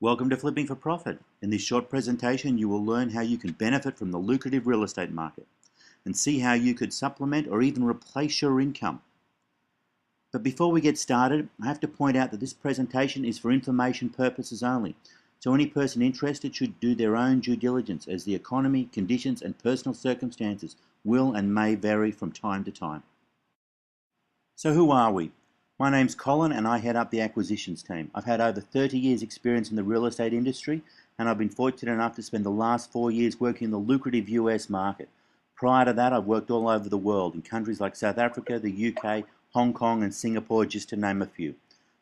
Welcome to Flipping for Profit. In this short presentation, you will learn how you can benefit from the lucrative real estate market and see how you could supplement or even replace your income. But before we get started, I have to point out that this presentation is for information purposes only. So any person interested should do their own due diligence, as the economy, conditions and personal circumstances will and may vary from time to time. So who are we? My name's Colin and I head up the acquisitions team. I've had over 30 years experience in the real estate industry, and I've been fortunate enough to spend the last 4 years working in the lucrative US market. Prior to that, I've worked all over the world in countries like South Africa, the UK, Hong Kong and Singapore, just to name a few.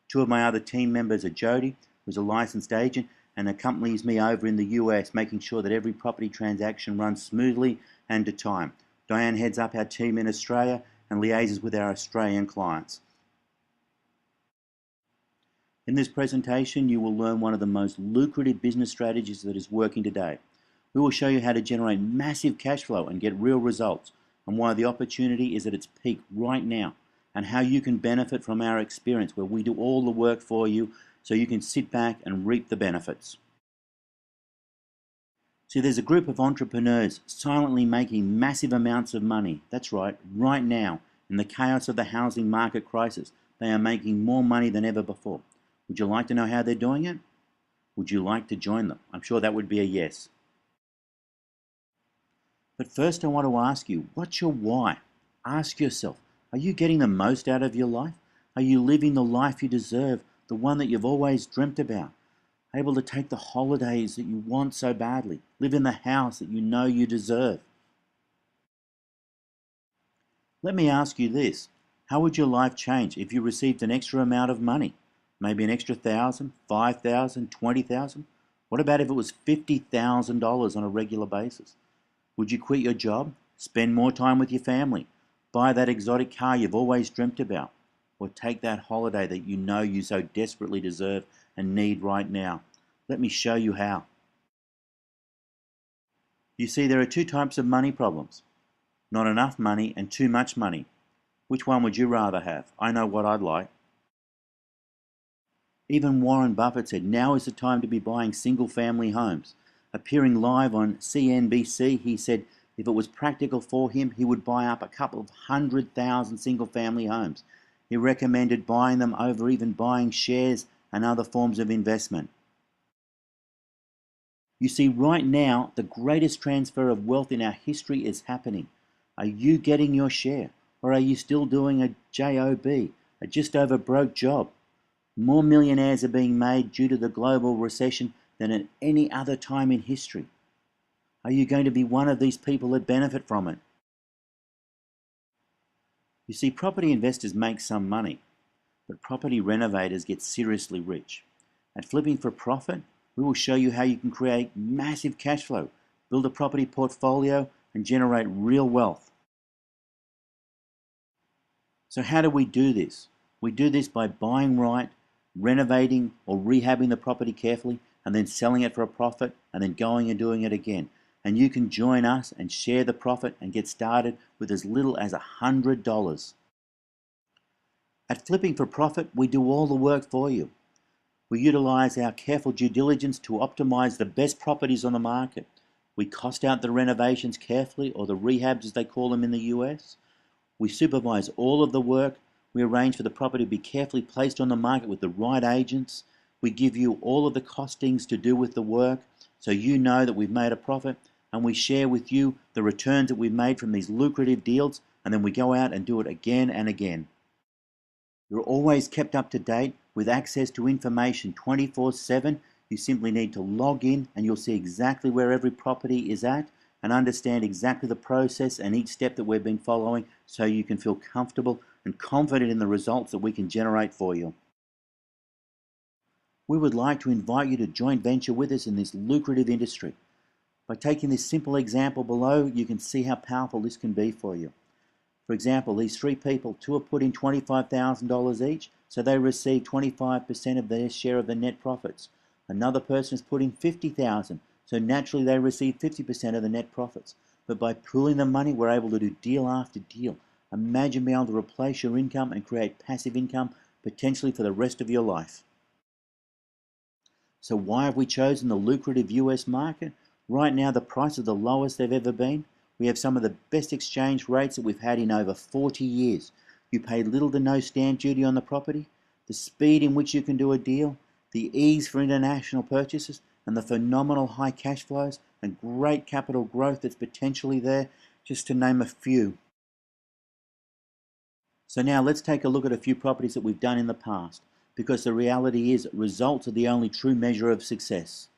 Two of my other team members are Jody, who's a licensed agent and accompanies me over in the US, making sure that every property transaction runs smoothly and to time. Diane heads up our team in Australia and liaises with our Australian clients. In this presentation, you will learn one of the most lucrative business strategies that is working today. We will show you how to generate massive cash flow and get real results, and why the opportunity is at its peak right now, and how you can benefit from our experience where we do all the work for you so you can sit back and reap the benefits. See, there's a group of entrepreneurs silently making massive amounts of money. That's right now, in the chaos of the housing market crisis, they are making more money than ever before. Would you like to know how they're doing it? Would you like to join them? I'm sure that would be a yes. But first I want to ask you, what's your why? Ask yourself, are you getting the most out of your life? Are you living the life you deserve, the one that you've always dreamt about? Able to take the holidays that you want so badly, live in the house that you know you deserve? Let me ask you this, how would your life change if you received an extra amount of money? Maybe an extra $1,000, $5,000, $20,000? What about if it was $50,000 on a regular basis? Would you quit your job, spend more time with your family, buy that exotic car you've always dreamt about, or take that holiday that you know you so desperately deserve and need right now? Let me show you how. You see, there are two types of money problems. Not enough money and too much money. Which one would you rather have? I know what I'd like. Even Warren Buffett said now is the time to be buying single-family homes. Appearing live on CNBC, he said if it was practical for him, he would buy up a couple of 100,000 single-family homes. He recommended buying them over even buying shares and other forms of investment. You see, right now, the greatest transfer of wealth in our history is happening. Are you getting your share? Or are you still doing a job, a just over broke job? More millionaires are being made due to the global recession than at any other time in history. Are you going to be one of these people that benefit from it? You see, property investors make some money, but property renovators get seriously rich. At Flipping for Profit, we will show you how you can create massive cash flow, build a property portfolio, and generate real wealth. So how do we do this? We do this by buying right, renovating or rehabbing the property carefully, and then selling it for a profit, and then going and doing it again. And you can join us and share the profit and get started with as little as $100. At Flipping for Profit, we do all the work for you. We utilize our careful due diligence to optimize the best properties on the market. We cost out the renovations carefully, or the rehabs as they call them in the US. We supervise all of the work. We arrange for the property to be carefully placed on the market with the right agents. We give you all of the costings to do with the work so you know that we've made a profit, and we share with you the returns that we've made from these lucrative deals, and then we go out and do it again and again. You're always kept up to date with access to information 24/7. You simply need to log in and you'll see exactly where every property is at and understand exactly the process and each step that we've been following, so you can feel comfortable and confident in the results that we can generate for you. We would like to invite you to joint venture with us in this lucrative industry. By taking this simple example below, you can see how powerful this can be for you. For example, these three people, two have put in $25,000 each, so they receive 25% of their share of the net profits. Another person has put in $50,000, so naturally they receive 50% of the net profits. But by pooling the money, we're able to do deal after deal. Imagine being able to replace your income and create passive income potentially for the rest of your life. So why have we chosen the lucrative US market? Right now the price is the lowest they've ever been. We have some of the best exchange rates that we've had in over 40 years. You pay little to no stamp duty on the property, the speed in which you can do a deal, the ease for international purchases, and the phenomenal high cash flows and great capital growth that's potentially there, just to name a few. So now let's take a look at a few properties that we've done in the past, because the reality is results are the only true measure of success.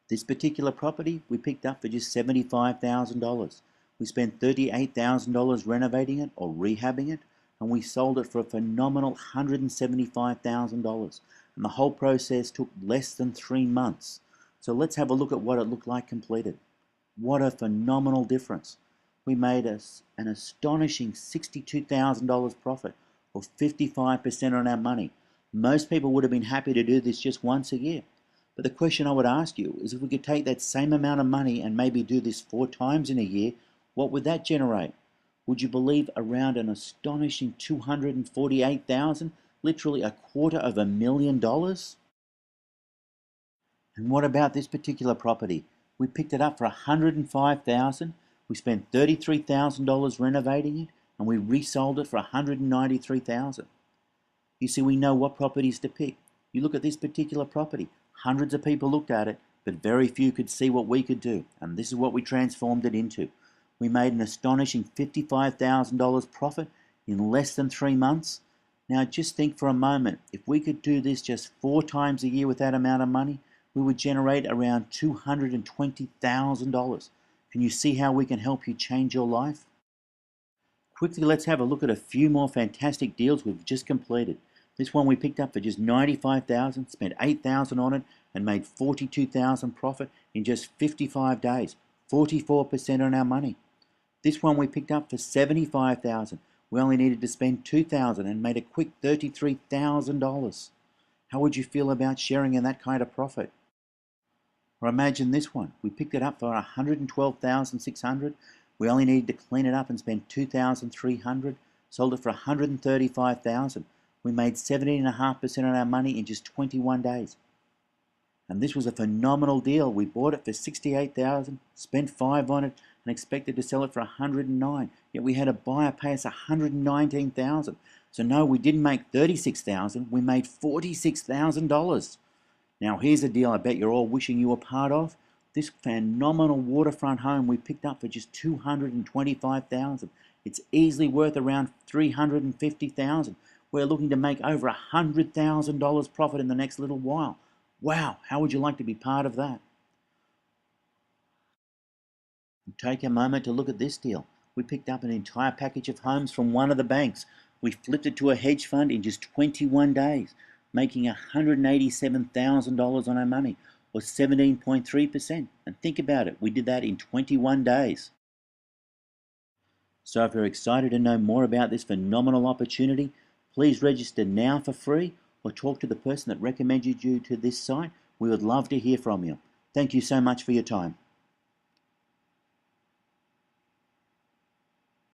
This particular property we picked up for just $75,000. We spent $38,000 renovating it or rehabbing it, and we sold it for a phenomenal $175,000. And the whole process took less than 3 months. So let's have a look at what it looked like completed. What a phenomenal difference. We made us an astonishing $62,000 profit, or 55% on our money. Most people would have been happy to do this just once a year. But the question I would ask you is, if we could take that same amount of money and maybe do this 4 times in a year, what would that generate? Would you believe around an astonishing $248,000, literally $250,000? And what about this particular property? We picked it up for $105,000. We spent $33,000 renovating it, and we resold it for $193,000. You see, we know what properties to pick. You look at this particular property. Hundreds of people looked at it, but very few could see what we could do, and this is what we transformed it into. We made an astonishing $55,000 profit in less than 3 months. Now just think for a moment, if we could do this just 4 times a year with that amount of money, we would generate around $220,000. Can you see how we can help you change your life? Quickly, let's have a look at a few more fantastic deals we've just completed. This one we picked up for just $95,000, spent $8,000 on it, and made $42,000 profit in just 55 days, 44% on our money. This one we picked up for $75,000. We only needed to spend $2,000 and made a quick $33,000. How would you feel about sharing in that kind of profit? Or imagine this one. We picked it up for $112,600. We only needed to clean it up and spend $2,300. Sold it for $135,000. We made 17.5% on our money in just 21 days. And this was a phenomenal deal. We bought it for $68,000, spent $5 on it, and expected to sell it for $109. Yet we had a buyer pay us $119,000. So no, we didn't make $36,000. We made $46,000. Now here's a deal I bet you're all wishing you were part of. This phenomenal waterfront home we picked up for just $225,000. It's easily worth around $350,000. We're looking to make over $100,000 profit in the next little while. Wow, how would you like to be part of that? Take a moment to look at this deal. We picked up an entire package of homes from one of the banks. We flipped it to a hedge fund in just 21 days, making $187,000 on our money, or 17.3%. And think about it, we did that in 21 days. So if you're excited to know more about this phenomenal opportunity, please register now for free or talk to the person that recommended you to this site. We would love to hear from you. Thank you so much for your time.